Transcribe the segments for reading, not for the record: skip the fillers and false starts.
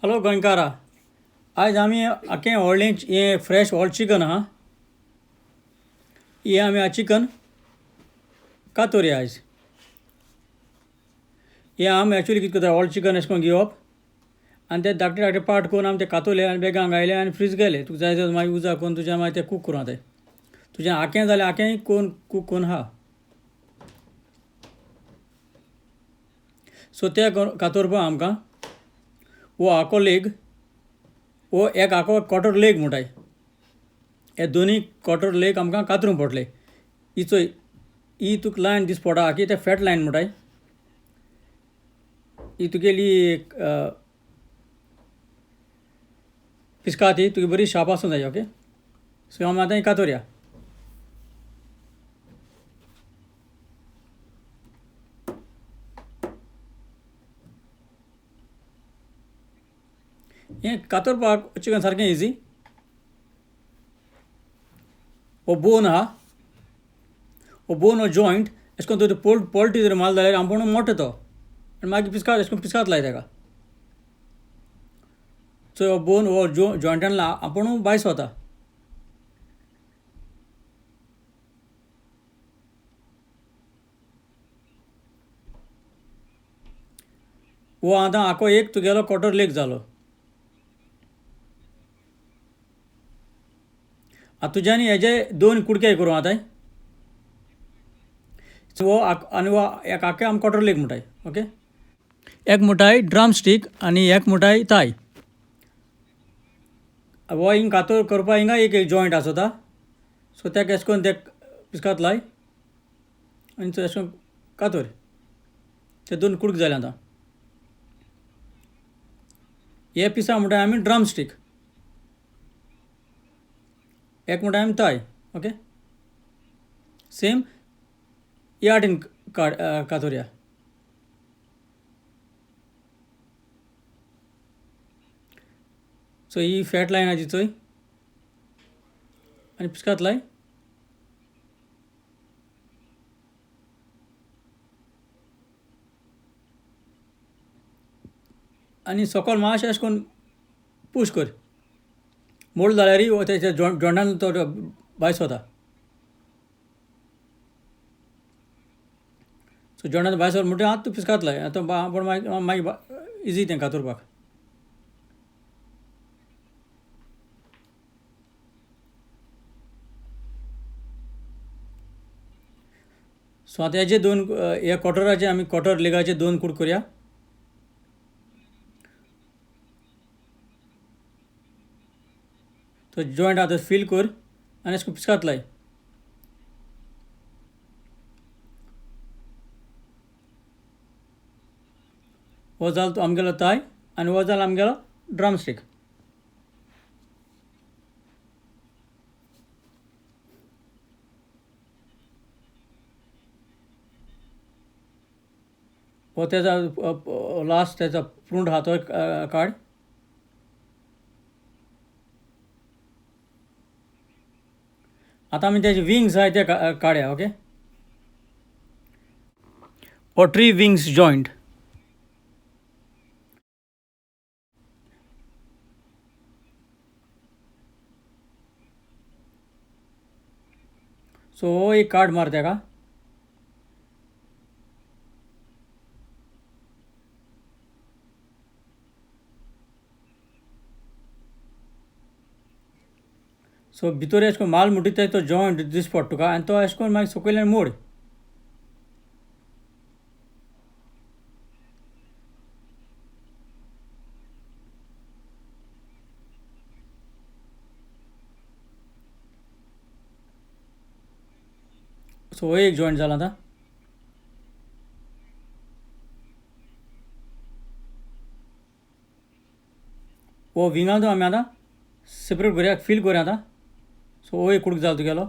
Hello गोंयकारा. आयज आमी आखें व्हडलें हें फ्रेश व्हड चिकन आहा. हें आमी चिकन कातोरी आयज. हें आमी एक्चुली कितें करता, व्हड चिकन अशें करून घेवप आनी ते धाकटे धाकटे पार्ट करून आमी ते कातोले आनी बेगां घायले आनी फ्रीज गेले. तुका जाय जाल्यार मागीर उजार करून तुज्या मागीर ते कूक करूं जाय. तुजें आखें जाल्यार आखेंय करून कूक करून आहा. सो ते कातोरपा आमकां वो आको लेग, वो एक आको क्वॉर्टर लेग म्हणटाय. हे दोनी क्वॉर्टर लेग आमकां कातरूंक पडटले. ही चोय, ही तुका लायन दिस पडा की ते फॅट लायन म्हणटाय. ही तुगेली पिस्काती तुगे बरी शार्प आसूं जाय. ओके, सो आमी आतां कातोरया. हें कातोरपाक चिकन सारकें इजी. हो बोन आहा, हो बोन हो जॉयंट अशें करून तो पोल्टी जर मारलो जाल्यार आमपूण मोठो तो आनी मागीर पिस्कात अशें करून पिस्कात लाय ताका. सो हो बोन हो जॉयंटान आपूण बायस वता. वो आतां आको एक तुगेलो क्वॉर्टर लेग जालो. आतां तुज्यानी हेजे दोन कुडके करूं आतां. सो आनी वो एक आख्खे आमी क्वॉर्टर लेग म्हणटाय. ओके, एक म्हणटाय ड्रम स्टीक आनी एक म्हणटाय थाय. हो हिंग कातोर करपा हिंगा एक एक जॉयंट आसोता. सो तेका अशें करून ते पिस्कात लाय आनी अशें करून कातोर. ते दोन कुडक जाले आतां. हे पिसा म्हणटाय आमी ड्रम स्टीक, एक म्हणटाय आमी थाय. ओके, सेम ह्या वाटेन कातोरया. सो ही फॅट लायन आहा चोय आनी पिस्कात लाय. आनी सकयल मातशें अशें करून पूश कर. मोड जाल्यार तेच्या जोंडान तो भायर वता. सो जोंडान भायर सर म्हणटा आतां तूं पिस्कात लाय. आतां आपूण मागीर इजी तें कातोरपाक. सो आतां हेजे दोन हे क्वॉर्टराचे आमी क्वॉर्टर लेगाचे दोन कूड करया. तो जॉयंट आहा तो फील कर आनी अशें करून पिस्कात लाय. हो जालो तो आमगेलो थाय आनी हो जालो आमगेलो ड्रम स्टीक. हो तेचा लास्ट तेचा प्रुंड आहा तो काड. आतां आमी तेजे विंग्स आहाय ते काडया. ओके, हो ट्री विंग्स जॉयंट. सो हो एक काड मार तेका. सो भितर अशें करून माल मुटिता तो जॉयंट दिस पडटा तुका आनी तो अशें करून मागीर सकयल्यान मोड. सो हो एक जॉयंट जालो आतां. हो विंगाचो आमी आतां सेपरेट करया, फील करया आतां. सो हो एक कुडको जालो तुगेलो.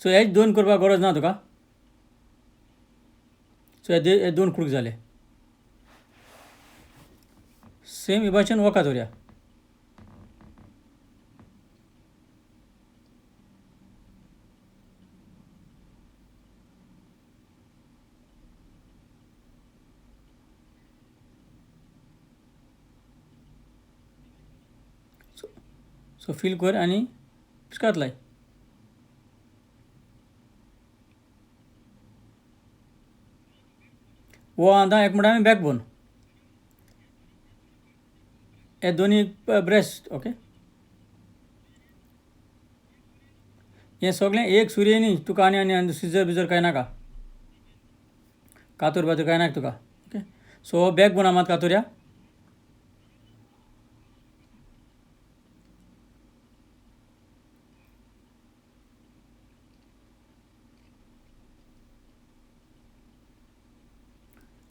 सो हेच दोन करपाक गरज ना तुका. सो हे दोन कुडके जाले. सेम हे भाशेन हो कातोरया. सो फील कर आनी पिस्कात लाय. वो आतां एक म्हणटा आमी बॅकबोन. हे दोनी ब्रेस्ट. ओके, हें सगळें एक सुरये न्ही तुका. आनी सिजर बिजर कांय नाका, कातोर बातोर कांय नाका तुका. ओके, सो बॅकबोन आमी आतां कातुरया.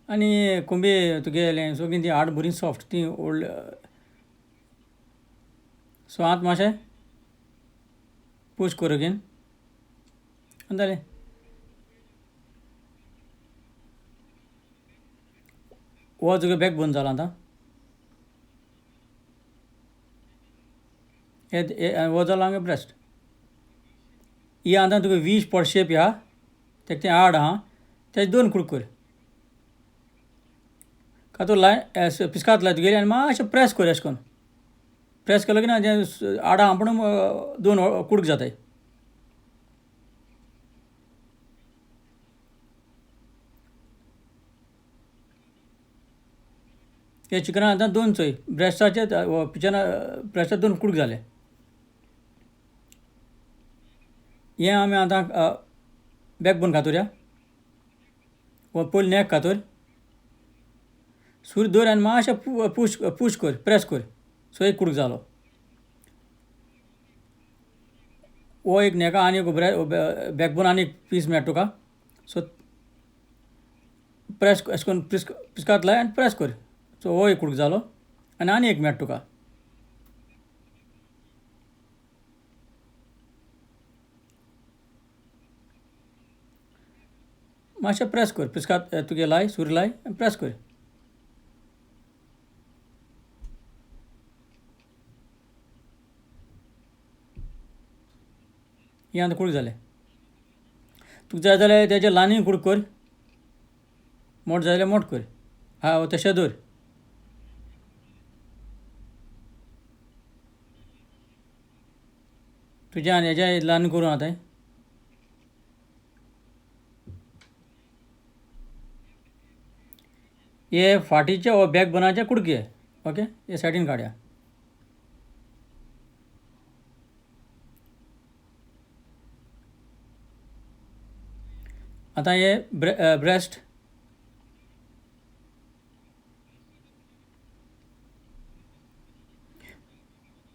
आनी कोंबे तुगेलें सगळीं ती हाड बरी सॉफ्ट ती ओल्ड. सो आतां मातशें पुश कर अगेन आनी जालें. हो तुगे बॅकबोन जालो आतां. हो जालो आमगे ब्रेस्ट. ही आतां तुका वी स्पॉट शेप आहा तेका तें हाड आहा तेजे दोन कूड कर. कातूर लाय पिस्कात लाय तुगेली आनी मातशें प्रेस कर. अशें करून प्रेस केलो की ना तें हाडां आपण दोन कूडक जाताय. हे चिकना आतां दोन चोय ब्रेस्टाचे पिचना ब्रेस्टाचे दोन कूडक जाले. हें आमी आतां बॅकबोन कातुरया. वो पयलीं नॅक कातोर. सूर दवर आनी मातशें पुश कर, प्रेस कर. सो एक कूडक जालो. वो एक नॅका आनी एक बॅकबोन आनी एक पीस मेळटा तुका. सो प्रेस अशें करून पिस्कात लाय आनी प्रेस कर. सो हो एक कूडक जालो आनी एक मेळटा तुका. मातशें प्रेस कर. पिस्कात तुगे लाय, सूर लाय आनी प्रेस कर. हें आतां कूडक जालें. तुका जाय जाल्यार तेजे ल्हानूय कूडक कर, मोठ जाय जाल्यार मोठ कर. तशें दवर. तुज्या आनी हेज्या ल्हान करूं आतां. हे फाटीचे वो बॅकबोनाचे कुडके. ओके, हे सायडीन काडया. आतां हे ब्रेस्ट.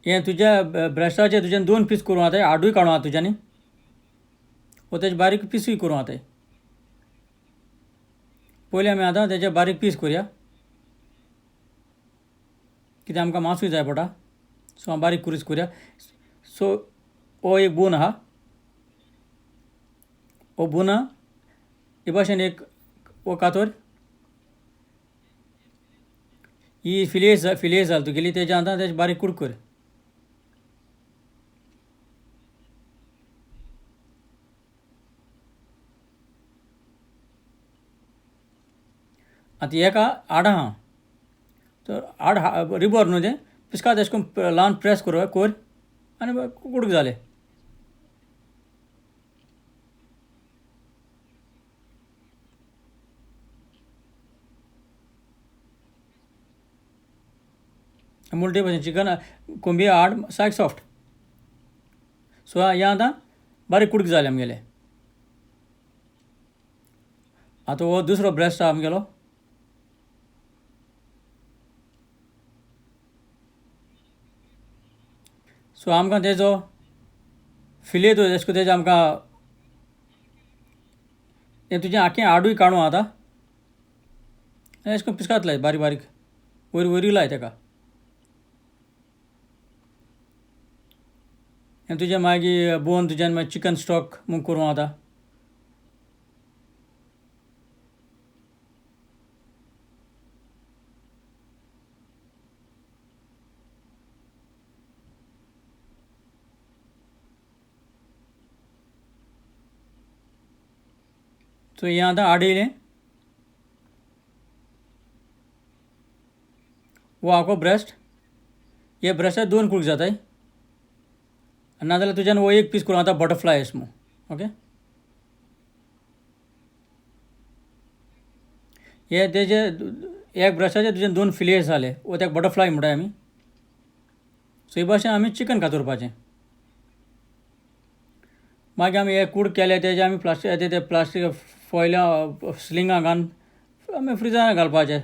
हे तुज्या ब्रेस्टाचे तुज्यान दोन पीस करूं आतां. हाडूय काडूं आतां तुज्यांनी. वो तेजे बारीक पीसूय करूं आतां. पयलीं आमी आतां तेजे बारीक पीस करुया कित्याक आमकां मांसूय जाय पडटा. सो हांव बारीक करुया. सो हो एक बोन आहा. हो बोन हे भाशेन एक वो कातोर. ही फिलेज जाली तुगेली. तेजे आतां तेजे बारीक कूड कर. आतां हेका हाड आहा तर हाड रिबोर न्हू तें. पिस्कात अशें करून ल्हान प्रेस कर आनी कूडक जालें. मुल्टे भशेन चिकन कोंबी हाड सायक सॉफ्ट. सो हें आतां बारीक कूडक जालें आमगेलें. आतां हो दुसरो ब्रेस्ट आहा आमगेलो. सो आमकां तेजो फिले अशें करून तेजें आमकां हें तुजें आख्खें हाडूय काडूं आतां. आनी अशें करून पिस्कात लाय बारीक बारीक वयरी लाय तेका. हें तुजें मागीर बोन तुज्यान मागीर चिकन स्टॉक म्हूण करूं आतां. सो हें आतां हाड येयलें. वो आख्खो ब्रेस्ट. हे ब्रेस्टाचे दोन कूडक जाताय. नाजाल्यार तुज्यान वो एक पीस करून आतां बटरफ्लाय एश मू ओके. हे तेजे एक ब्रशाचे तुजें 2 फिलेस जाले वो ताका बटरफ्लाय म्हणटाय आमी. सो हे भाशेन आमी चिकन कातरपाचें. मागीर आमी हे कूड केले तेजे आमी प्लास्टीक फॉयला स्लिंगां घालून आमी फ्रिजान घालपाचें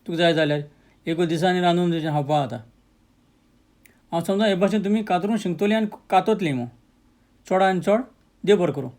तुका जाय जाल्यार. एकूच दिसांनी रांदून तुजें खावपा जाता. हांव समजा हे भाशेन तुमी कातरूंक शिकतलीं आनी काततलीं मू चड आनी चड. देव बरें करूं.